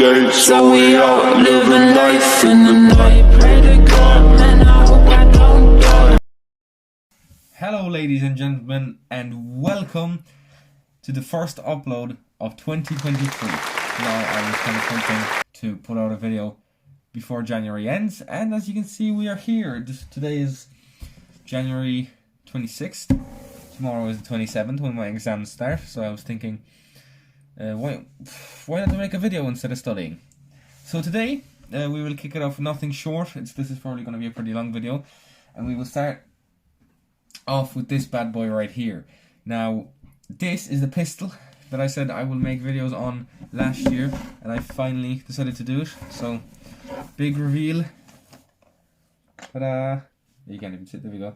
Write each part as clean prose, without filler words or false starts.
gates, so we out living life in the night. Pray to God, man, I hope I don't die. Hello ladies and gentlemen, and welcome to the first upload of 2023. Now I was kind of hoping to put out a video before January ends, and as you can see we are here. Today is January 26th, tomorrow is the 27th when my exams start, so I was thinking why not make a video instead of studying. So today we will kick it off with nothing short. This is probably going to be a pretty long video, and we will start off with this bad boy right here. Now this is the pistol that I said I will make videos on last year, and I finally decided to do it. So big reveal. Ta-da! You can't even see it. There we go.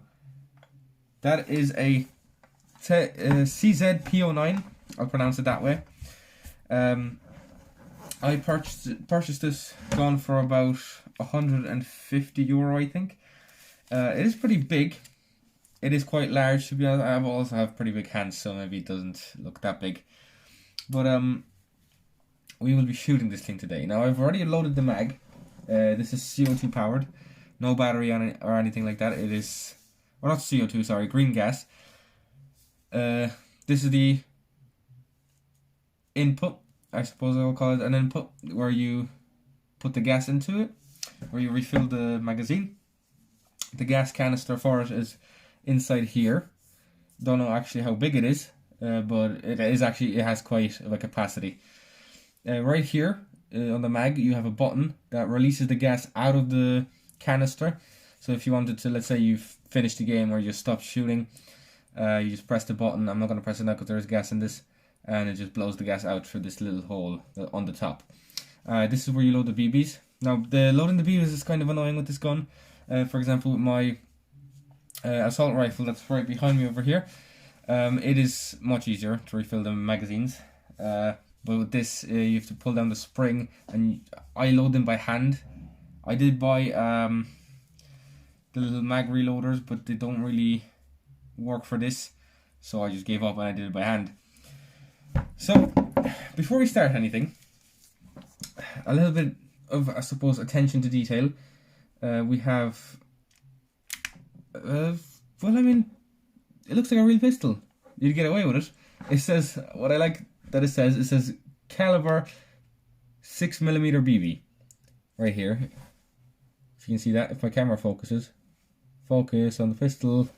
That is a CZP09. I'll pronounce it that way. I purchased this gun for about €150, I think. It is pretty big. It is quite large, to be honest. I also have pretty big hands, so maybe it doesn't look that big. But we will be shooting this thing today. Now I've already loaded the mag. This is CO2 powered, no battery on it or anything like that. It is, or not CO2, sorry, green gas. This is the input, I suppose I'll call it an input, where you put the gas into it, where you refill the magazine. The gas canister for it is inside here. Don't know actually how big it is, but it has quite a capacity. Right here on the mag you have a button that releases the gas out of the canister. So if you wanted to, let's say you've finished the game or you stopped shooting, you just press the button. I'm not going to press it now because there is gas in this, and it just blows the gas out through this little hole on the top. This is where you load the BBs. Now the loading the BBs is kind of annoying with this gun. For example, with my assault rifle that's right behind me over here, it is much easier to refill the magazines. But with this, you have to pull down the spring, and I load them by hand. I did buy the little mag reloaders, but they don't really work for this, so I just gave up and I did it by hand. So before we start anything, a little bit of, I suppose, attention to detail. We have well, I mean, it looks like a real pistol. You'd get away with it. It says, what I like that it says caliber 6mm BB right here. If you can see that, if my camera focuses. Focus on the pistol.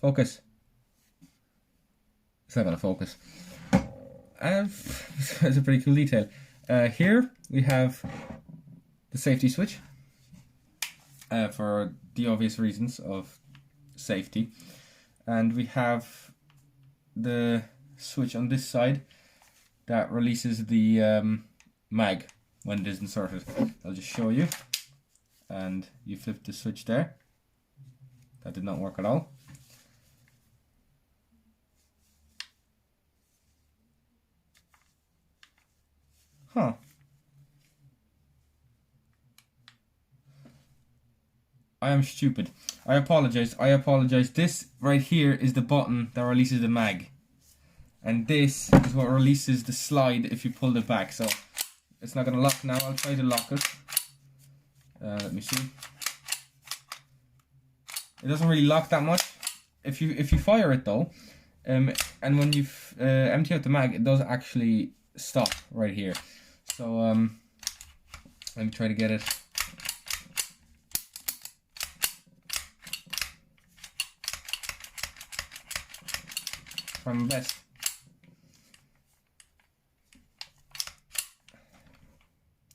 Focus. It's not gonna focus. It's a pretty cool detail. Here we have the safety switch, for the obvious reasons of safety, and we have the switch on this side that releases the mag when it is inserted. I'll just show you, and you flip the switch there. That did not work at all. Huh. I am stupid. I apologize. This right here is the button that releases the mag, and this is what releases the slide if you pull it back. So it's not gonna lock now. I'll try to lock it. Let me see. It doesn't really lock that much. If you fire it though, and when you empty out the mag, it does actually stop right here. So let me try to get it. Try my best.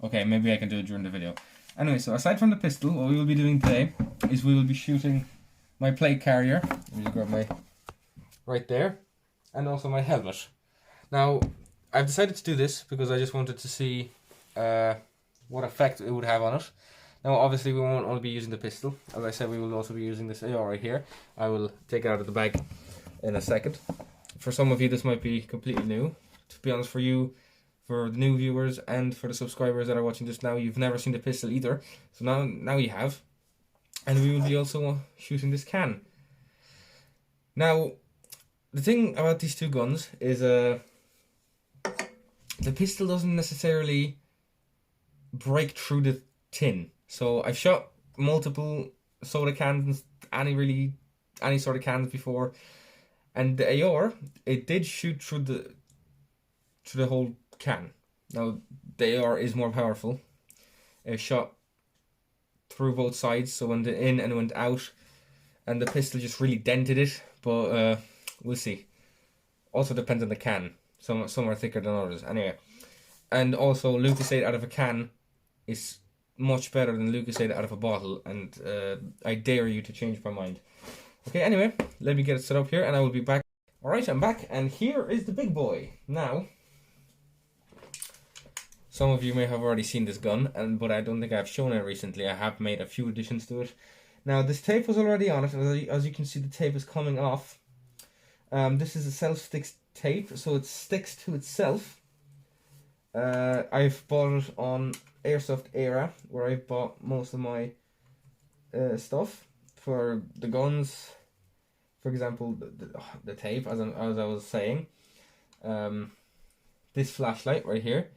Okay, maybe I can do it during the video. Anyway, so aside from the pistol, what we will be doing today is we will be shooting my plate carrier. Let me just grab my right there, and also my helmet. Now, I've decided to do this because I just wanted to see what effect it would have on it. Now, obviously, we won't only be using the pistol. As I said, we will also be using this AR right here. I will take it out of the bag in a second. For some of you, this might be completely new. To be honest, for you, for the new viewers, and for the subscribers that are watching this now, you've never seen the pistol either. So now you have. And we will be also shooting this can. Now, the thing about these two guns is the pistol doesn't necessarily break through the tin. So I've shot multiple soda cans, any sort of cans before, and the AR, it did shoot through the whole can. Now the AR is more powerful. It shot through both sides, so went in and went out, and the pistol just really dented it. But we'll see. Also depends on the can. Some are thicker than others. Anyway, and also Lucozade out of a can is much better than Lucozade out of a bottle, and I dare you to change my mind. Okay, anyway, let me get it set up here, and I will be back. Alright, I'm back, and here is the big boy. Now, some of you may have already seen this gun, but I don't think I've shown it recently. I have made a few additions to it. Now, this tape was already on it, and as you can see, the tape is coming off. This is a self-stick tape, so it sticks to itself. I've bought it on Airsoft Era, where I've bought most of my stuff for the guns. For example, the tape, as I was saying. This flashlight right here,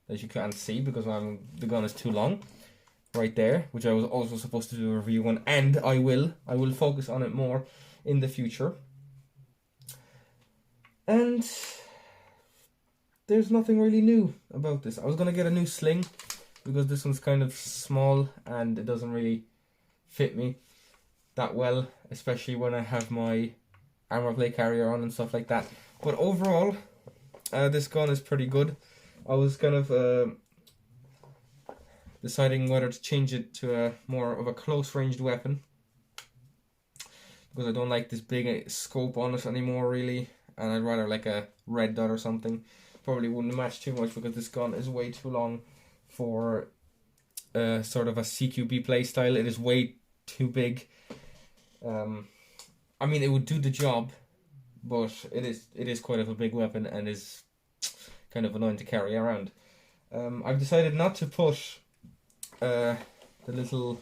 that you can't see because the gun is too long. Right there, which I was also supposed to do a review on, and I will focus on it more in the future. And there's nothing really new about this. I was gonna get a new sling because this one's kind of small and it doesn't really fit me that well, especially when I have my armor plate carrier on and stuff like that. But overall, this gun is pretty good. I was kind of deciding whether to change it to a more of a close-ranged weapon, because I don't like this big scope on it anymore, really, and I'd rather like a red dot or something. Probably wouldn't match too much because this gun is way too long for sort of a CQB playstyle. It is way too big. I mean, it would do the job, but it is quite of a big weapon and is kind of annoying to carry around. I've decided not to put the little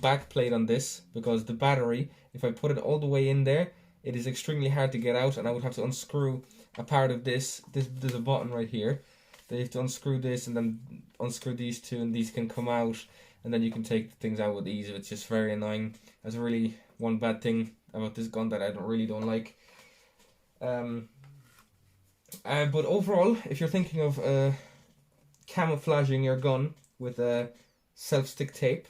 back plate on this, because the battery, if I put it all the way in there, it is extremely hard to get out, and I would have to unscrew a part of this. There's a button right here. They have to unscrew this and then unscrew these two, and these can come out, and then you can take things out with ease. It's just very annoying. That's really one bad thing about this gun that I really don't like. But overall, if you're thinking of camouflaging your gun with a self-stick tape,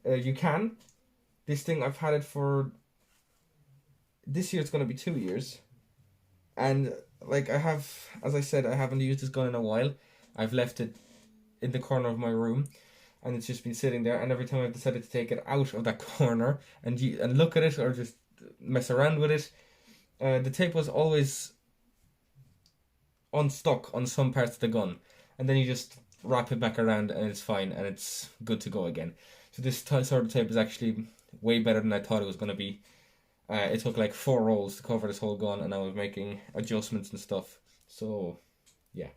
you can. This thing, I've had it for, this year it's going to be 2 years, and like as I said, I haven't used this gun in a while. I've left it in the corner of my room, and it's just been sitting there, and every time I've decided to take it out of that corner and look at it or just mess around with it, the tape was always unstuck on some parts of the gun, and then you just wrap it back around and it's fine and it's good to go again. So this sort of tape is actually way better than I thought it was going to be. It took like 4 rolls to cover this whole gun, and I was making adjustments and stuff. So yeah.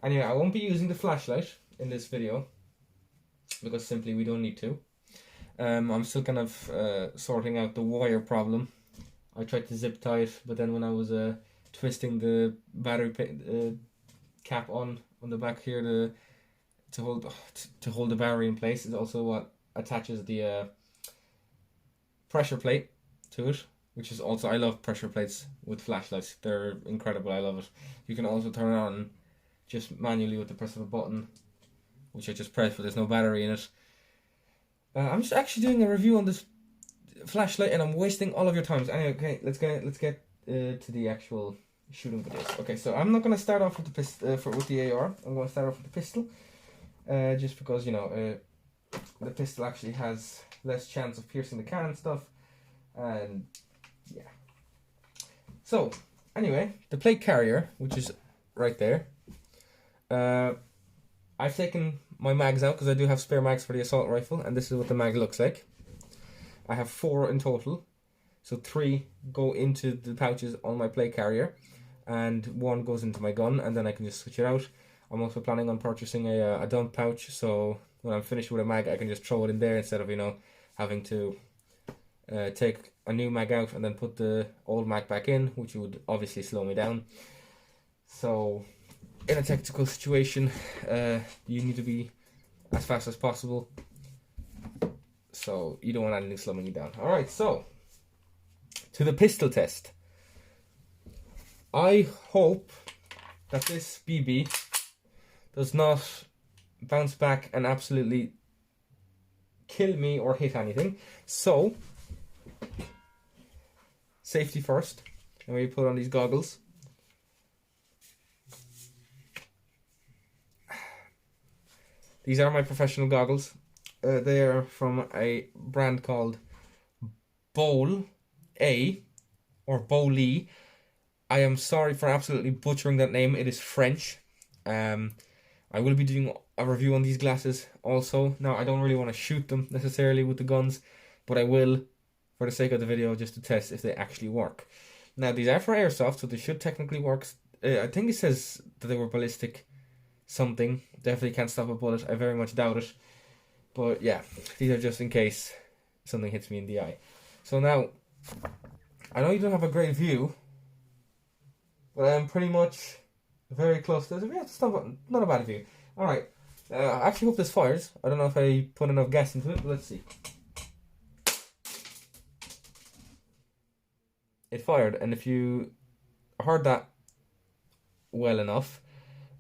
Anyway, I won't be using the flashlight in this video because simply we don't need to. I'm still kind of sorting out the wire problem. I tried to zip tie it, but then when I was twisting the battery cap on the back here to hold the battery in place, is also what attaches the pressure plate to it, which is also, I love pressure plates with flashlights. They're incredible. I love it. You can also turn it on just manually with the press of a button, which I just pressed, but there's no battery in it. I'm just actually doing a review on this flashlight, and I'm wasting all of your time. Anyway, okay, let's get to the actual shooting videos. Okay, so I'm not gonna start off with the with the AR. I'm gonna start off with the pistol, just because, you know, the pistol actually has less chance of piercing the can and stuff, and yeah. So anyway, the plate carrier, which is right there, I've taken my mags out because I do have spare mags for the assault rifle, and this is what the mag looks like. I have 4 in total, so 3 go into the pouches on my plate carrier, and 1 goes into my gun, and then I can just switch it out. I'm also planning on purchasing a dump pouch, so when I'm finished with a mag, I can just throw it in there instead of, you know, having to take a new mag out and then put the old mag back in, which would obviously slow me down. So in a tactical situation, you need to be as fast as possible. So you don't want anything slowing you down. Alright, so to the pistol test. I hope that this BB does not bounce back and absolutely kill me or hit anything. So, safety first. And we put on these goggles. These are my professional goggles. They are from a brand called Bowl A or Bowlee. I am sorry for absolutely butchering that name. It is French. I will be doing a review on these glasses also. Now, I don't really want to shoot them necessarily with the guns, but I will, for the sake of the video, just to test if they actually work. Now, these are for airsoft, so they should technically work. I think it says that they were ballistic something. Definitely can't stop a bullet. I very much doubt it. But yeah, these are just in case something hits me in the eye. So now, I know you don't have a great view, but I am pretty much very close to this. Yeah, it's not a bad view. Alright, I actually hope this fires. I don't know if I put enough gas into it, but let's see. It fired, and if you heard that well enough,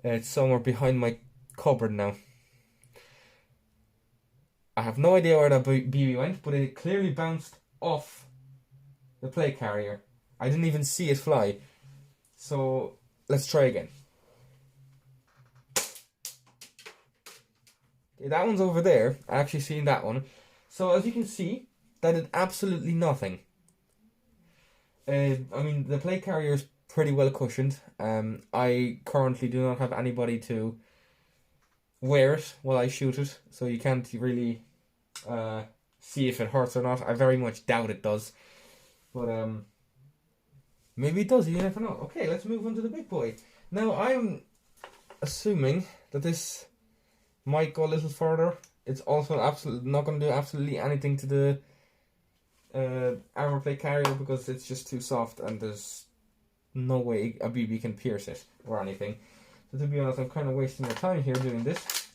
it's somewhere behind my cupboard now. I have no idea where that BB went, but it clearly bounced off the plate carrier. I didn't even see it fly. So, let's try again. Okay, that one's over there. I actually seen that one. So, as you can see, that did absolutely nothing. I mean, the plate carrier is pretty well cushioned. I currently do not have anybody to wear it while I shoot it, so you can't really see if it hurts or not. I very much doubt it does, but maybe it does. You never know. Okay, let's move on to the big boy. Now, I'm assuming that this might go a little further. It's also absolutely not going to do absolutely anything to the armor plate carrier because it's just too soft and there's no way a BB can pierce it or anything. So to be honest, I'm kind of wasting my time here doing this.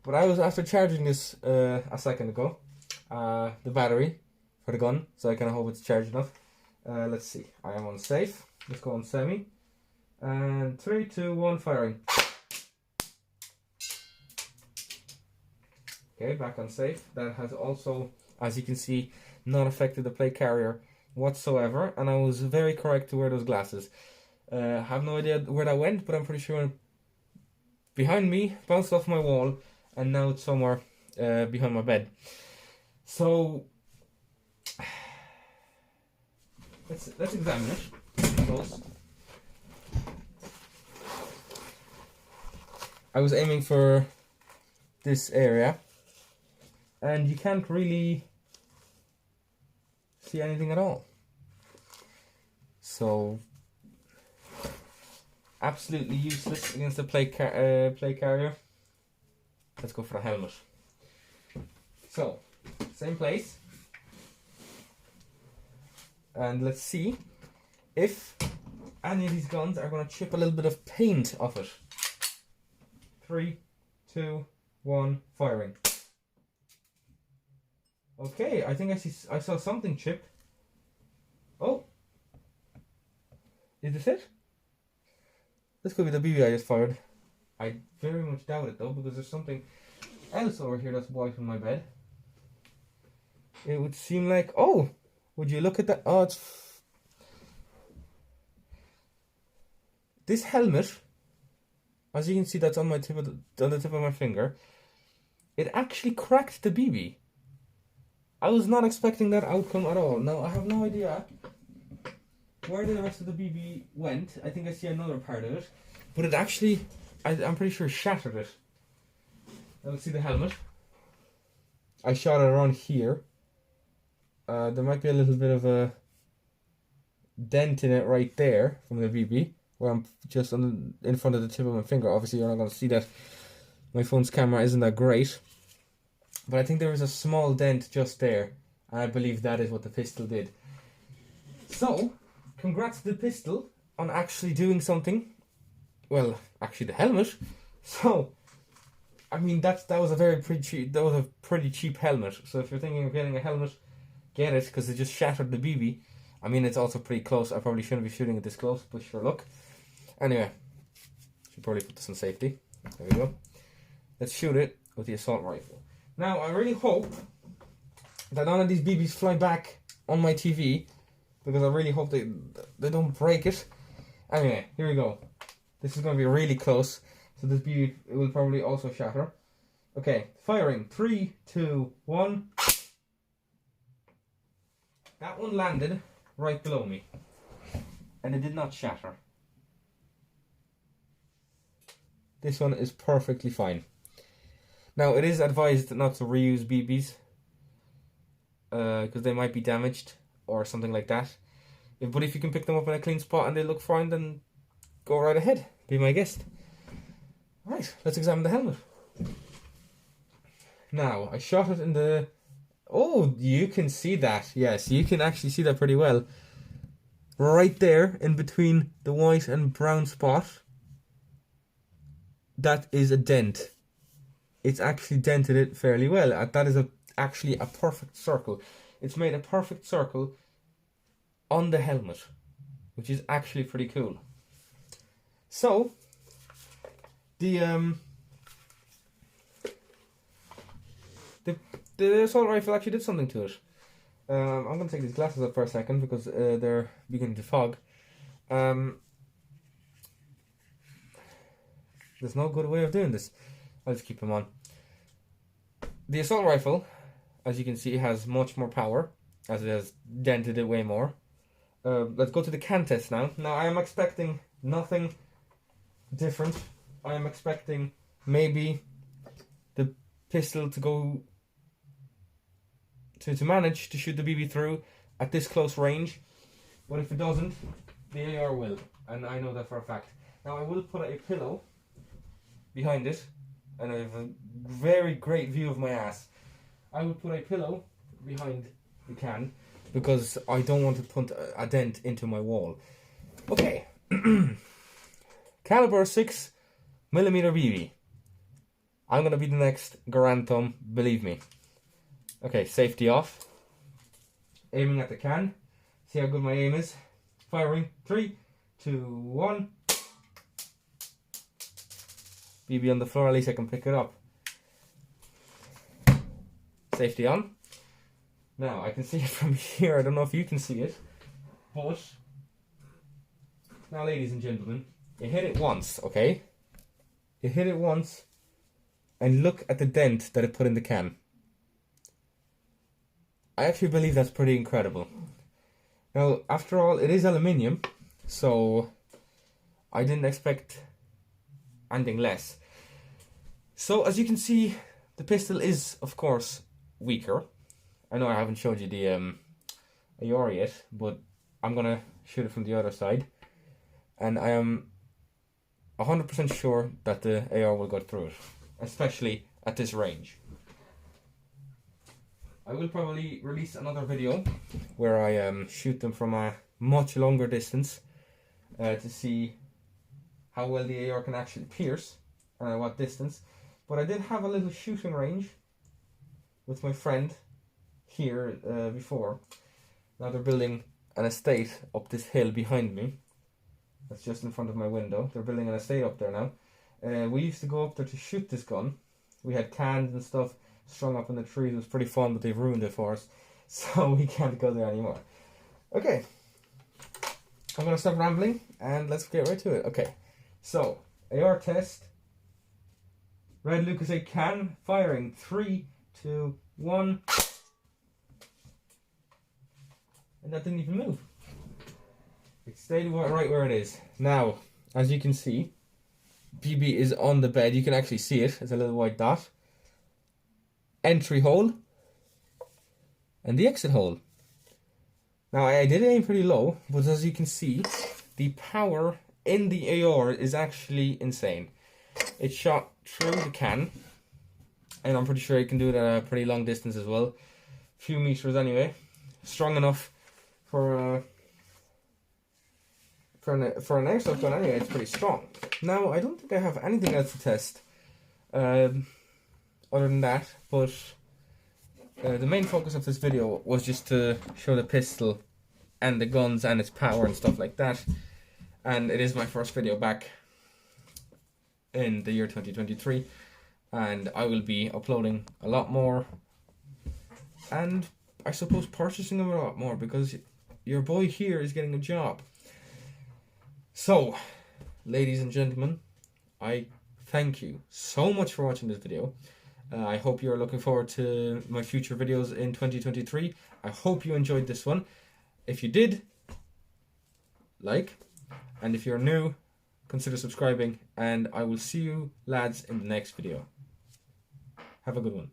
But I was after charging this a second ago, the battery for the gun, so I kind of hope it's charged enough. Let's see, I am on safe. Let's go on semi. And 3, 2, 1, firing. Okay, back on safe. That has also, as you can see, not affected the plate carrier whatsoever, and I was very correct to wear those glasses. Have no idea where that went, but I'm pretty sure behind me, bounced off my wall, and now it's somewhere behind my bed. So let's examine it close. I was aiming for this area, and you can't really see anything at all. So absolutely useless against the plate carrier. Let's go for the helmet. So, same place. And let's see if any of these guns are going to chip a little bit of paint off it. 3, 2, 1, firing. Okay, I think I saw something chip. Oh. Is this it? This could be the BB I just fired. I very much doubt it though, because there's something else over here that's white on my bed. It would seem like, oh, would you look at that? Oh, it's this helmet. As you can see, that's on my tip on the tip of my finger. It actually cracked the BB. I was not expecting that outcome at all. Now I have no idea where the rest of the BB went. I think I see another part of it, but it actually, I'm pretty sure, shattered it. Now let's see the helmet. I shot it around here. There might be a little bit of a dent in it right there from the BB, where I'm just in front of the tip of my finger. Obviously, you're not going to see that. My phone's camera isn't that great, but I think there is a small dent just there, and I believe that is what the pistol did. So, congrats to the pistol on actually doing something well, actually the helmet. So, I mean, that was a pretty cheap helmet. So if you're thinking of getting a helmet, get it, because it just shattered the BB. I mean, it's also pretty close. I probably shouldn't be shooting it this close, but sure luck. Anyway, should probably put this in safety. There we go. Let's shoot it with the assault rifle. Now, I really hope that none of these BBs fly back on my TV, because I really hope they don't break it. Anyway, here we go. This is going to be really close, so this BB will probably also shatter. Okay, firing. 3, 2, 1. That one landed right below me, and it did not shatter. This one is perfectly fine. Now, it is advised not to reuse BBs, because they might be damaged or something like that. But if you can pick them up in a clean spot and they look fine, then go right ahead. Be my guest. Right, let's examine the helmet. Now, I shot it in the... Oh, you can see that. Yes, you can actually see that pretty well. Right there, in between the white and brown spot, that is a dent. It's actually dented it fairly well. That is actually a perfect circle. It's made a perfect circle on the helmet, which is actually pretty cool. So, the assault rifle actually did something to it. I'm going to take these glasses off for a second because they're beginning to fog. There's no good way of doing this. I'll just keep them on. The assault rifle, as you can see, has much more power, as it has dented it way more. Let's go to the can test now. Now, I am expecting nothing different. I am expecting maybe the pistol to go to manage to shoot the BB through at this close range. But if it doesn't, the AR will, and I know that for a fact. Now, I will put a pillow behind it, and I have a very great view of my ass. I will put a pillow behind the can because I don't want to put a dent into my wall. Okay. Caliber 6mm BB. I'm going to be the next Garand Thumb, believe me. Okay, safety off. Aiming at the can. See how good my aim is. Firing. 3, 2, 1. BB on the floor, at least I can pick it up. Safety on. Now, I can see it from here. I don't know if you can see it. But, now ladies and gentlemen, you hit it once, okay? You hit it once, and look at the dent that it put in the can. I actually believe that's pretty incredible. Now, after all, it is aluminium, so I didn't expect anything less. So, as you can see, the pistol is, of course, weaker. I know I haven't showed you the AR yet, but I'm going to shoot it from the other side. And I am 100% sure that the AR will go through it, especially at this range. I will probably release another video where I shoot them from a much longer distance to see how well the AR can actually pierce and at what distance. But I did have a little shooting range with my friend here before. Now they're building an estate up this hill behind me. That's just in front of my window. They're building an estate up there now. We used to go up there to shoot this gun. We had cans and stuff strung up in the trees. It was pretty fun, but they've ruined it for us, so we can't go there anymore. Okay, I'm going to stop rambling and let's get right to it. Okay, so AR test. Red Lucas 8 can. Firing. 3, 2, 1. And that didn't even move. It stayed right where it is. Now, as you can see, BB is on the bed. You can actually see it. It's a little white dot. Entry hole. And the exit hole. Now, I did aim pretty low, but as you can see, the power in the AR is actually insane. It shot through the can, and I'm pretty sure it can do it at a pretty long distance as well. A few meters anyway. Strong enough for for an airsoft gun anyway, it's pretty strong. Now, I don't think I have anything else to test other than that, but the main focus of this video was just to show the pistol and the guns and its power and stuff like that. And it is my first video back in the year 2023, and I will be uploading a lot more, and I suppose purchasing them a lot more, because your boy here is getting a job. So, ladies and gentlemen, I thank you so much for watching this video. I hope you're looking forward to my future videos in 2023. I hope you enjoyed this one. If you did, like, and if you're new, consider subscribing, and I will see you lads in the next video. Have a good one.